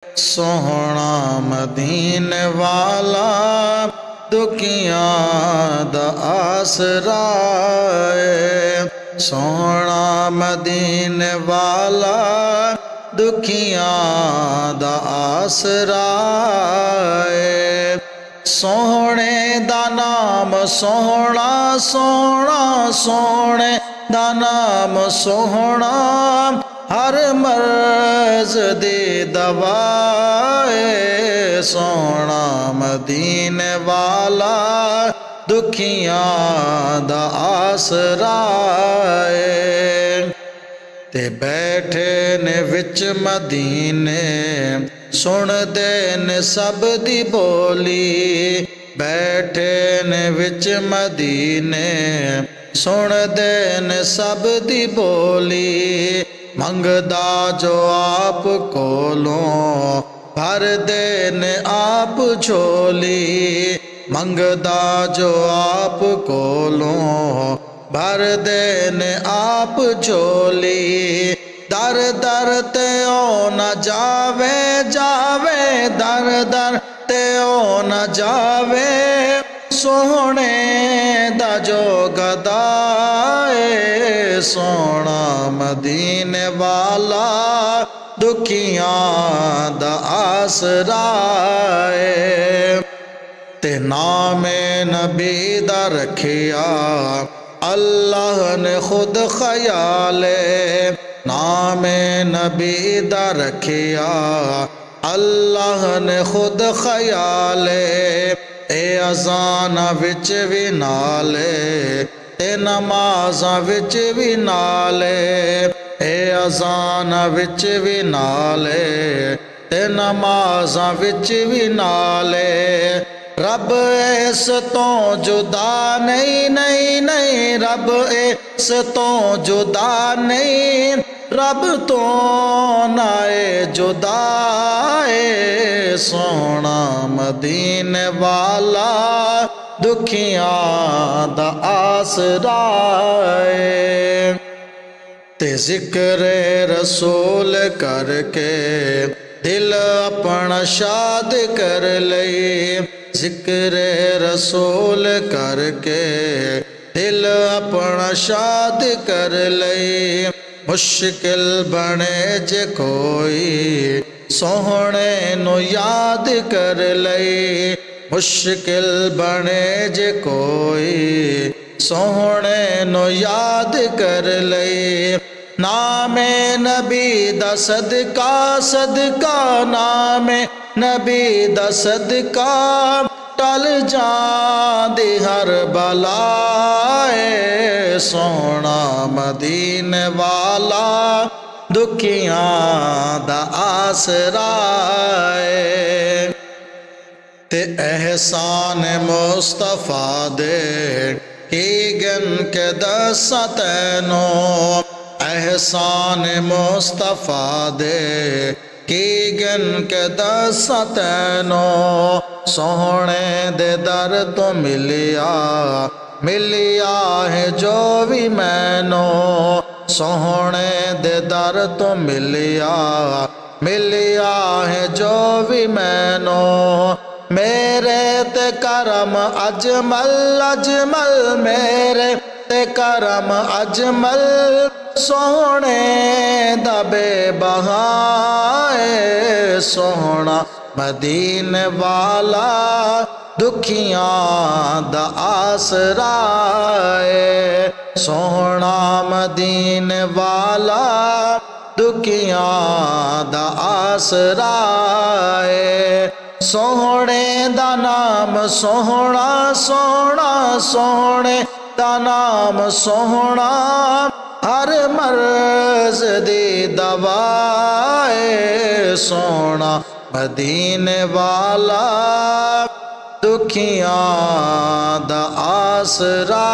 सोहना मदीने वाला दुखियां दा आसरा है। सोहना मदीने वाला दुखियां दा आसरा है। सोहने दा नाम सोहना सोहना सोहने दा नाम सोहना हर मर्ज दी दवा है। सोहना मदीने वाला दुखियां दा आसरा है। ते बैठे ने विच मदीने सुनदे ने सब दी बोली। बैठे ने विच मदीने सुनदे ने सब दी बोली। मंगदा जो आप कोलों भर दे ने आप झोली। मंगदा जो आप कोलों भर दे ने आप झोली। दर दर ते ओ न जावे जावे दर दर ते ओ न जावे। सोहने दा जो गदाए सोहना मदीने वाला दुखियां दा आसरा है। ते नामे नबी दा रखिया अल्लाह ने खुद ख्याले। नामे नबी दा रखिया अल्लाह ने खुद ख्याले। ए अज़ाना विच भी नाले ते नमाज़ा विच भी नाले। ए अज़ाना विच भी नाले ते नमाज़ा विच भी नाले। रब इस तो जुदा नहीं नहीं नहीं रब इस तो जुदा नहीं। रब तो नाए जुदाए सोहना मदीने वाला दुखियां दा आसरा है। ते जिक्र रसूल करके दिल अपना शाद कर ले। जिक्र रसूल करके दिल अपना शाद कर ले। मुश्किल बने जे कोई सोहने नु याद कर ले। मुश्किल बने जे कोई सोहने नु याद कर ले। नामे नबी दा सदका सदका नामे नबी दा सदका टल जांदी हर बलाए। सोहना मदीने वाला दुखियां दा आसरा है। ते एहसान मुस्तफा दे की गन के दसा तैनो। एहसान मुस्तफा दे की गन के दसा तैनो। सोहने दे दर तो मिलिया मिलिया है जो भी मैनो। सोहने दे दर तो मिलिया मिलिया है जो भी मैनो। मेरे ते करम अजमल अजमल मेरे ते करम अजमल। सोहने दबे बहाए सोहना मदीने वाला दुखियां दा आसरा है। सोहना मदीने वाला दुखियां दा आसरा है। सोहने दा नाम सोहना सोहना सोहने दा नाम सोहना हर मर्ज दी दवाए। सोहना मदीने वाला दुखियां दा आसरा।